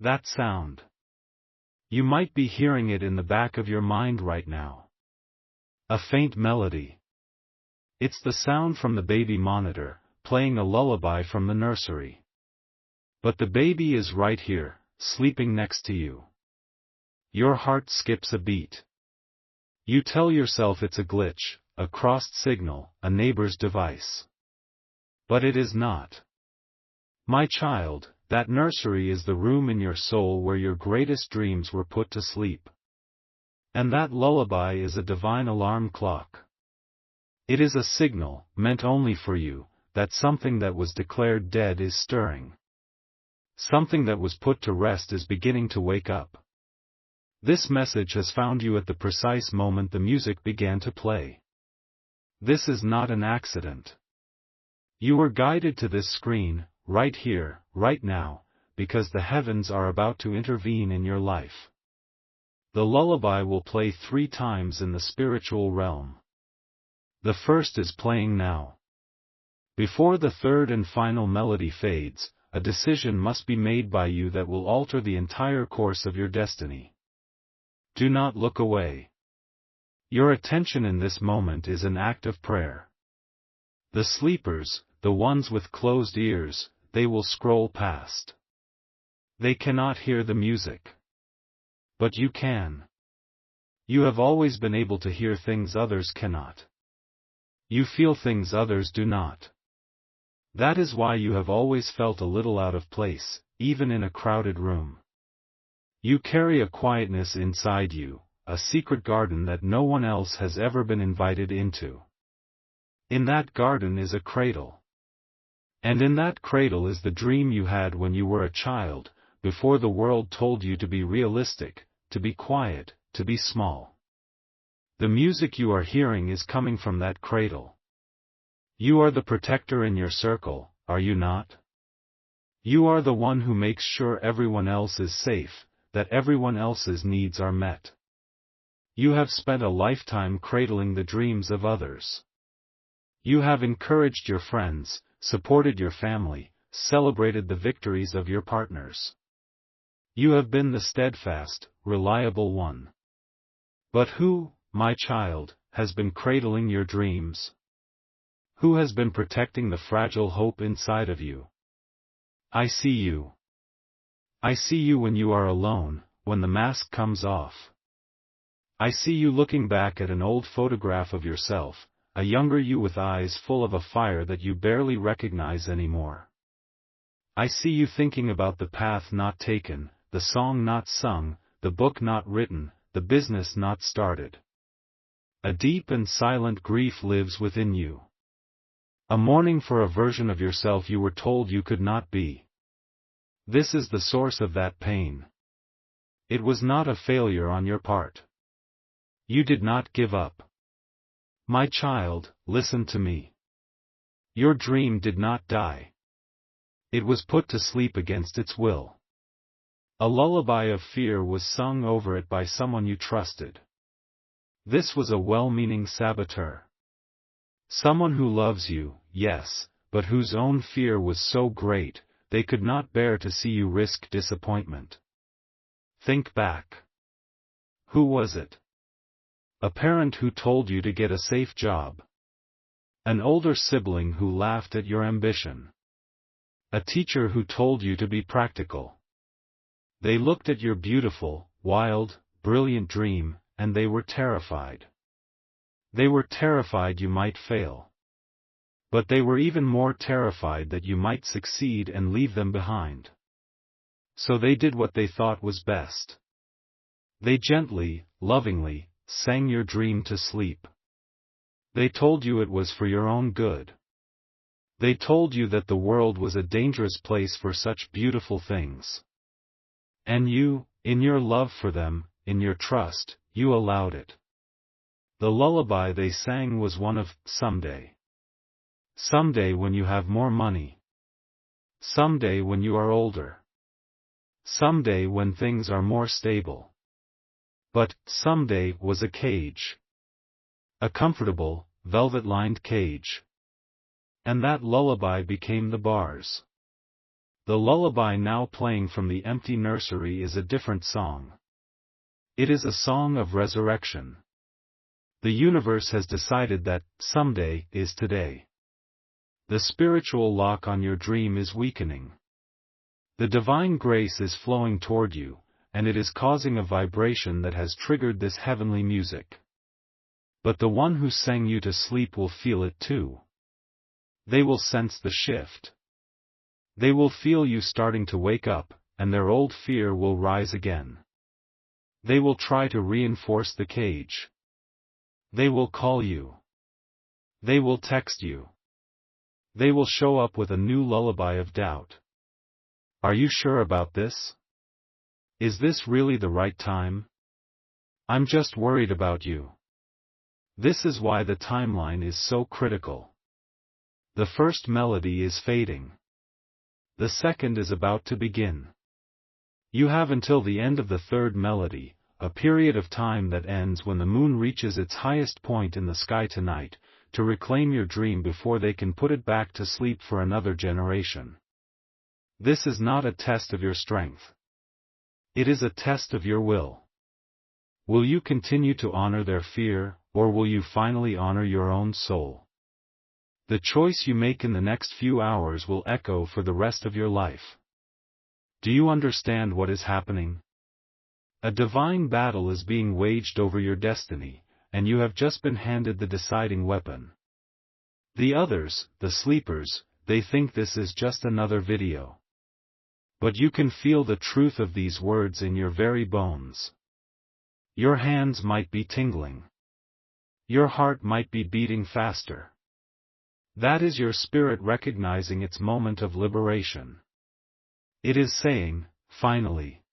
That sound. You might be hearing it in the back of your mind right now. A faint melody. It's the sound from the baby monitor, playing a lullaby from the nursery. But the baby is right here, sleeping next to you. Your heart skips a beat. You tell yourself it's a glitch, a crossed signal, a neighbor's device. But it is not. My child, that nursery is the room in your soul where your greatest dreams were put to sleep. And that lullaby is a divine alarm clock. It is a signal, meant only for you, that something that was declared dead is stirring. Something that was put to rest is beginning to wake up. This message has found you at the precise moment the music began to play. This is not an accident. You were guided to this screen, right here, right now, because the heavens are about to intervene in your life. The lullaby will play 3 times in the spiritual realm. The first is playing now. Before the third and final melody fades, a decision must be made by you that will alter the entire course of your destiny. Do not look away. Your attention in this moment is an act of prayer. The sleepers, the ones with closed ears, they will scroll past. They cannot hear the music. But you can. You have always been able to hear things others cannot. You feel things others do not. That is why you have always felt a little out of place, even in a crowded room. You carry a quietness inside you, a secret garden that no one else has ever been invited into. In that garden is a cradle. And in that cradle is the dream you had when you were a child, before the world told you to be realistic, to be quiet, to be small. The music you are hearing is coming from that cradle. You are the protector in your circle, are you not? You are the one who makes sure everyone else is safe, that everyone else's needs are met. You have spent a lifetime cradling the dreams of others. You have encouraged your friends, supported your family, celebrated the victories of your partners. You have been the steadfast, reliable one. But who, my child, has been cradling your dreams? Who has been protecting the fragile hope inside of you? I see you. I see you when you are alone, when the mask comes off. I see you looking back at an old photograph of yourself, a younger you with eyes full of a fire that you barely recognize anymore. I see you thinking about the path not taken, the song not sung, the book not written, the business not started. A deep and silent grief lives within you. A mourning for a version of yourself you were told you could not be. This is the source of that pain. It was not a failure on your part. You did not give up. My child, listen to me. Your dream did not die. It was put to sleep against its will. A lullaby of fear was sung over it by someone you trusted. This was a well-meaning saboteur. Someone who loves you, yes, but whose own fear was so great, they could not bear to see you risk disappointment. Think back. Who was it? A parent who told you to get a safe job. An older sibling who laughed at your ambition. A teacher who told you to be practical. They looked at your beautiful, wild, brilliant dream, and they were terrified. They were terrified you might fail. But they were even more terrified that you might succeed and leave them behind. So they did what they thought was best. They gently, lovingly, sang your dream to sleep. They told you it was for your own good. They told you that the world was a dangerous place for such beautiful things. And you, in your love for them, in your trust, you allowed it. The lullaby they sang was one of, someday. Someday when you have more money. Someday when you are older. Someday when things are more stable. But, someday was a cage. A comfortable, velvet-lined cage. And that lullaby became the bars. The lullaby now playing from the empty nursery is a different song. It is a song of resurrection. The universe has decided that someday is today. The spiritual lock on your dream is weakening. The divine grace is flowing toward you, and it is causing a vibration that has triggered this heavenly music. But the one who sang you to sleep will feel it too. They will sense the shift. They will feel you starting to wake up, and their old fear will rise again. They will try to reinforce the cage. They will call you. They will text you. They will show up with a new lullaby of doubt. Are you sure about this? Is this really the right time? I'm just worried about you. This is why the timeline is so critical. The first melody is fading. The second is about to begin. You have until the end of the third melody, a period of time that ends when the moon reaches its highest point in the sky tonight, to reclaim your dream before they can put it back to sleep for another generation. This is not a test of your strength. It is a test of your will. Will you continue to honor their fear, or will you finally honor your own soul? The choice you make in the next few hours will echo for the rest of your life. Do you understand what is happening? A divine battle is being waged over your destiny, and you have just been handed the deciding weapon. The others, the sleepers, they think this is just another video. But you can feel the truth of these words in your very bones. Your hands might be tingling. Your heart might be beating faster. That is your spirit recognizing its moment of liberation. It is saying, finally.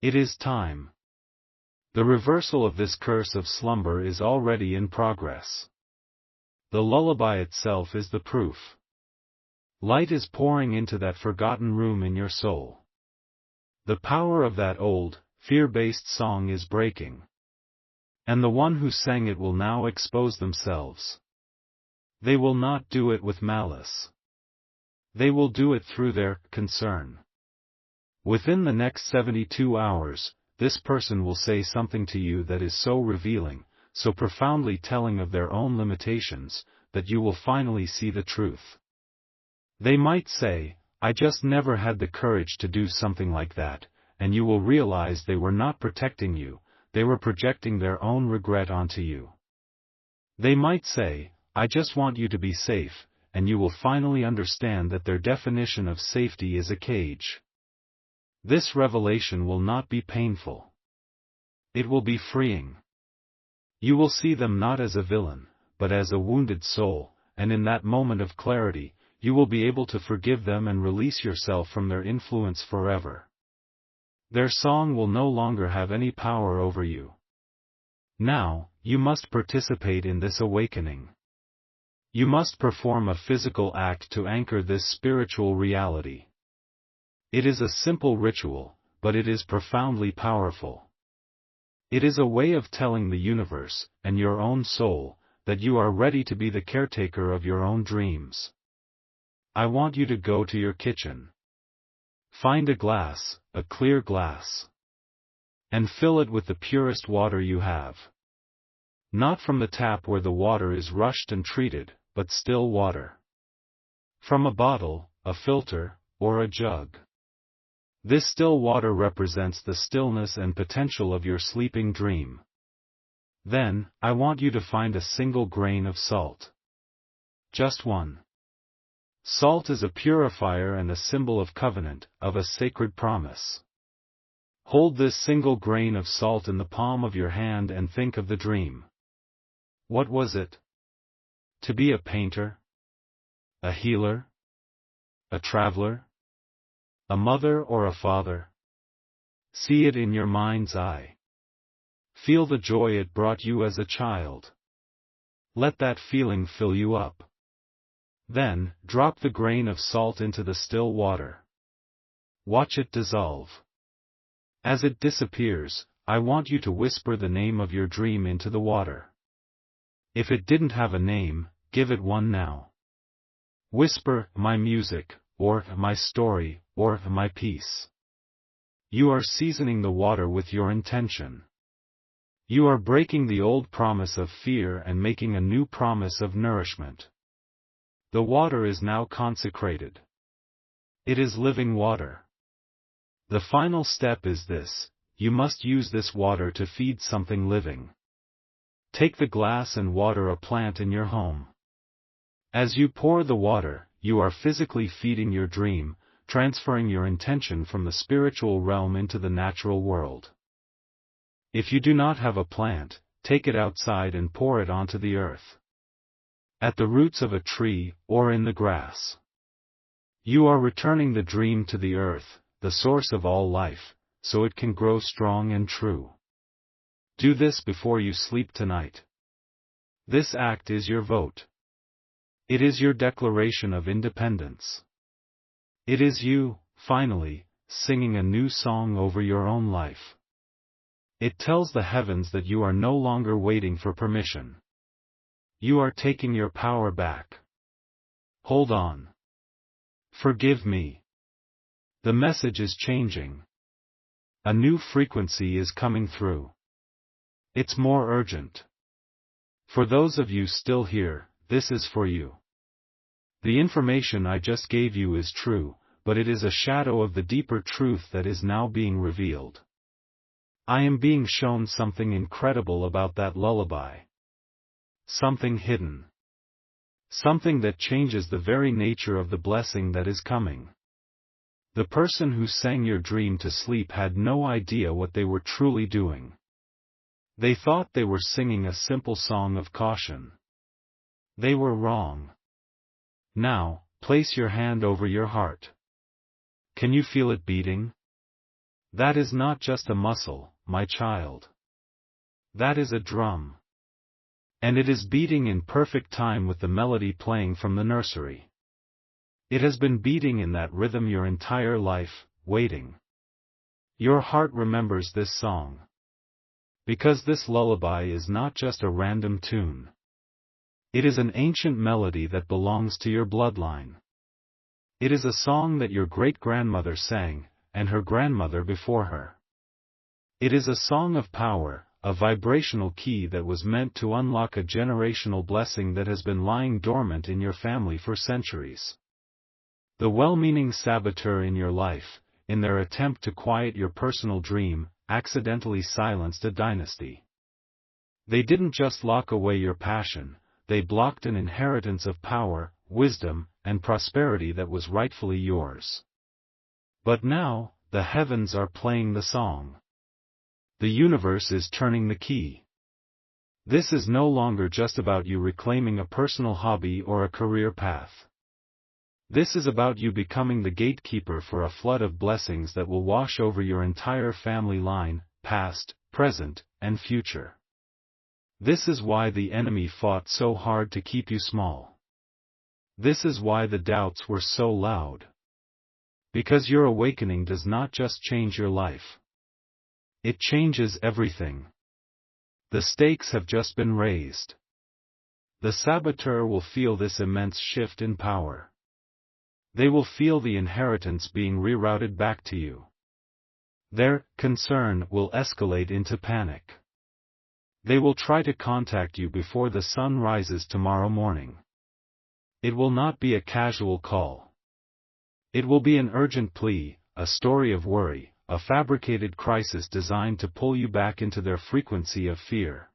It is time. The reversal of this curse of slumber is already in progress. The lullaby itself is the proof. Light is pouring into that forgotten room in your soul. The power of that old, fear-based song is breaking. And the one who sang it will now expose themselves. They will not do it with malice. They will do it through their concern. Within the next 72 hours, this person will say something to you that is so revealing, so profoundly telling of their own limitations, that you will finally see the truth. They might say, I just never had the courage to do something like that, and you will realize they were not protecting you, they were projecting their own regret onto you. They might say, I just want you to be safe, and you will finally understand that their definition of safety is a cage. This revelation will not be painful. It will be freeing. You will see them not as a villain, but as a wounded soul, and in that moment of clarity, you will be able to forgive them and release yourself from their influence forever. Their song will no longer have any power over you. Now, you must participate in this awakening. You must perform a physical act to anchor this spiritual reality. It is a simple ritual, but it is profoundly powerful. It is a way of telling the universe, and your own soul, that you are ready to be the caretaker of your own dreams. I want you to go to your kitchen. Find a glass, a clear glass. And fill it with the purest water you have. Not from the tap where the water is rushed and treated, but still water. From a bottle, a filter, or a jug. This still water represents the stillness and potential of your sleeping dream. Then, I want you to find a single grain of salt. Just one. Salt is a purifier and a symbol of covenant, of a sacred promise. Hold this single grain of salt in the palm of your hand and think of the dream. What was it? To be a painter? A healer? A traveler? A mother or a father? See it in your mind's eye. Feel the joy it brought you as a child. Let that feeling fill you up. Then, drop the grain of salt into the still water. Watch it dissolve. As it disappears, I want you to whisper the name of your dream into the water. If it didn't have a name, give it one now. Whisper, my music, or my story, or my peace. You are seasoning the water with your intention. You are breaking the old promise of fear and making a new promise of nourishment. The water is now consecrated. It is living water. The final step is this: you must use this water to feed something living. Take the glass and water a plant in your home. As you pour the water, you are physically feeding your dream, transferring your intention from the spiritual realm into the natural world. If you do not have a plant, take it outside and pour it onto the earth. At the roots of a tree, or in the grass. You are returning the dream to the earth, the source of all life, so it can grow strong and true. Do this before you sleep tonight. This act is your vote. It is your declaration of independence. It is you, finally, singing a new song over your own life. It tells the heavens that you are no longer waiting for permission. You are taking your power back. Hold on. Forgive me. The message is changing. A new frequency is coming through. It's more urgent. For those of you still here, this is for you. The information I just gave you is true, but it is a shadow of the deeper truth that is now being revealed. I am being shown something incredible about that lullaby. Something hidden. Something that changes the very nature of the blessing that is coming. The person who sang your dream to sleep had no idea what they were truly doing. They thought they were singing a simple song of caution. They were wrong. Now, place your hand over your heart. Can you feel it beating? That is not just a muscle, my child. That is a drum. And it is beating in perfect time with the melody playing from the nursery. It has been beating in that rhythm your entire life, waiting. Your heart remembers this song. Because this lullaby is not just a random tune. It is an ancient melody that belongs to your bloodline. It is a song that your great-grandmother sang, and her grandmother before her. It is a song of power, a vibrational key that was meant to unlock a generational blessing that has been lying dormant in your family for centuries. The well-meaning saboteur in your life, in their attempt to quiet your personal dream, accidentally silenced a dynasty. They didn't just lock away your passion, they blocked an inheritance of power, wisdom, and prosperity that was rightfully yours. But now, the heavens are playing the song. The universe is turning the key. This is no longer just about you reclaiming a personal hobby or a career path. This is about you becoming the gatekeeper for a flood of blessings that will wash over your entire family line, past, present, and future. This is why the enemy fought so hard to keep you small. This is why the doubts were so loud. Because your awakening does not just change your life. It changes everything. The stakes have just been raised. The saboteur will feel this immense shift in power. They will feel the inheritance being rerouted back to you. Their concern will escalate into panic. They will try to contact you before the sun rises tomorrow morning. It will not be a casual call. It will be an urgent plea, a story of worry, a fabricated crisis designed to pull you back into their frequency of fear.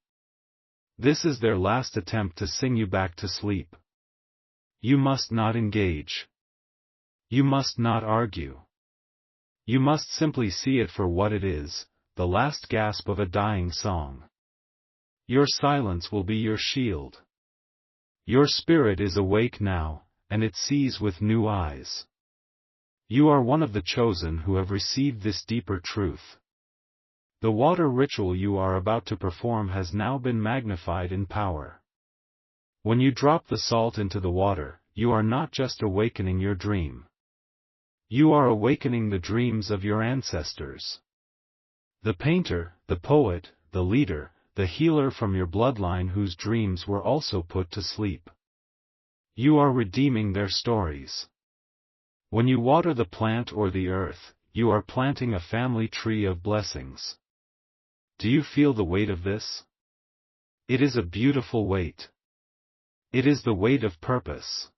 This is their last attempt to sing you back to sleep. You must not engage. You must not argue. You must simply see it for what it is, the last gasp of a dying song. Your silence will be your shield. Your spirit is awake now, and it sees with new eyes. You are one of the chosen who have received this deeper truth. The water ritual you are about to perform has now been magnified in power. When you drop the salt into the water, you are not just awakening your dream. You are awakening the dreams of your ancestors. The painter, the poet, the leader, the healer from your bloodline whose dreams were also put to sleep. You are redeeming their stories. When you water the plant or the earth, you are planting a family tree of blessings. Do you feel the weight of this? It is a beautiful weight. It is the weight of purpose.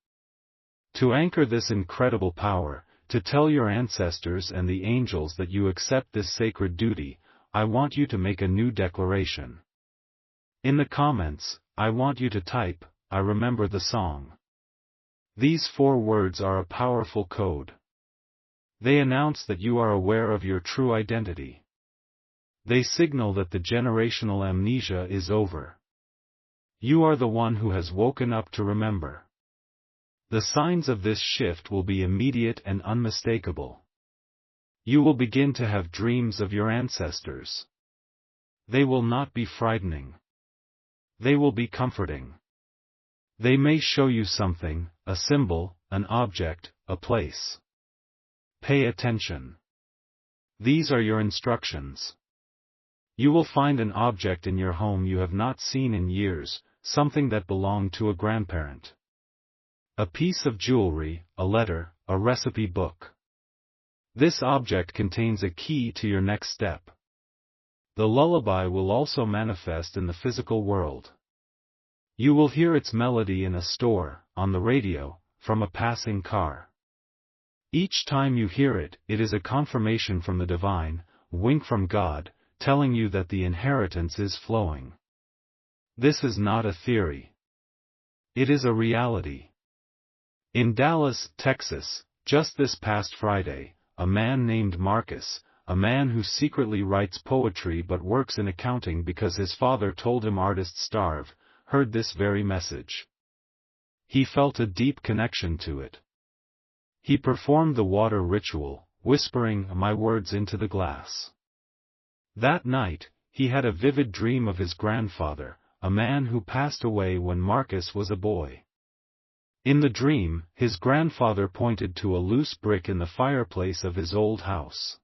To anchor this incredible power, to tell your ancestors and the angels that you accept this sacred duty, I want you to make a new declaration. In the comments, I want you to type, "I remember the song." These 4 words are a powerful code. They announce that you are aware of your true identity. They signal that the generational amnesia is over. You are the one who has woken up to remember. The signs of this shift will be immediate and unmistakable. You will begin to have dreams of your ancestors. They will not be frightening. They will be comforting. They may show you something, a symbol, an object, a place. Pay attention. These are your instructions. You will find an object in your home you have not seen in years, something that belonged to a grandparent. A piece of jewelry, a letter, a recipe book. This object contains a key to your next step. The lullaby will also manifest in the physical world. You will hear its melody in a store, on the radio, from a passing car. Each time you hear it, it is a confirmation from the divine, wink from God, telling you that the inheritance is flowing. This is not a theory. It is a reality. In Dallas, Texas, just this past Friday, a man named Marcus, a man who secretly writes poetry but works in accounting because his father told him artists starve, heard this very message. He felt a deep connection to it. He performed the water ritual, whispering my words into the glass. That night, he had a vivid dream of his grandfather, a man who passed away when Marcus was a boy. In the dream, his grandfather pointed to a loose brick in the fireplace of his old house.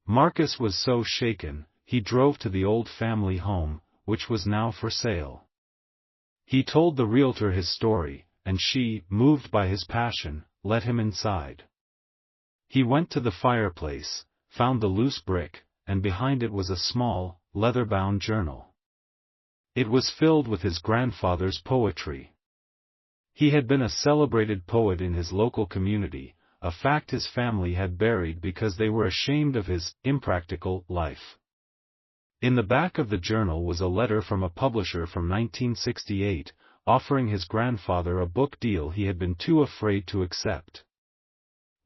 Marcus was so shaken, he drove to the old family home, which was now for sale. He told the realtor his story, and she, moved by his passion, let him inside. He went to the fireplace, found the loose brick, and behind it was a small, leather-bound journal. It was filled with his grandfather's poetry. He had been a celebrated poet in his local community, a fact his family had buried because they were ashamed of his impractical life. In the back of the journal was a letter from a publisher from 1968, offering his grandfather a book deal he had been too afraid to accept.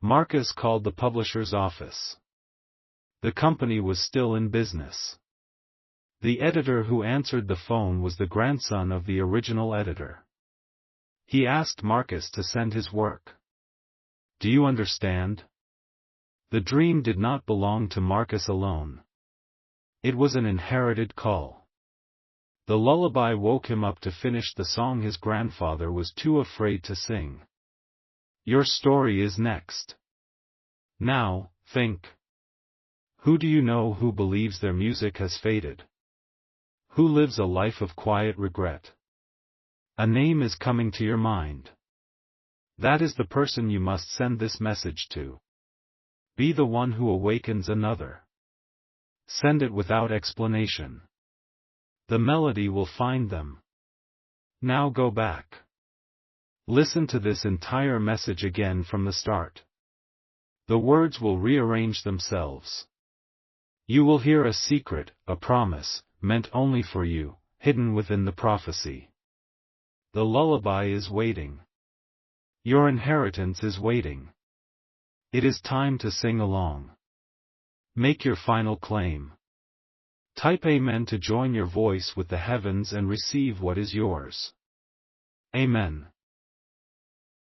Marcus called the publisher's office. The company was still in business. The editor who answered the phone was the grandson of the original editor. He asked Marcus to send his work. Do you understand? The dream did not belong to Marcus alone. It was an inherited call. The lullaby woke him up to finish the song his grandfather was too afraid to sing. Your story is next. Now, think. Who do you know who believes their music has faded? Who lives a life of quiet regret? A name is coming to your mind. That is the person you must send this message to. Be the one who awakens another. Send it without explanation. The melody will find them. Now go back. Listen to this entire message again from the start. The words will rearrange themselves. You will hear a secret, a promise, meant only for you, hidden within the prophecy. The lullaby is waiting. Your inheritance is waiting. It is time to sing along. Make your final claim. Type Amen to join your voice with the heavens and receive what is yours. Amen.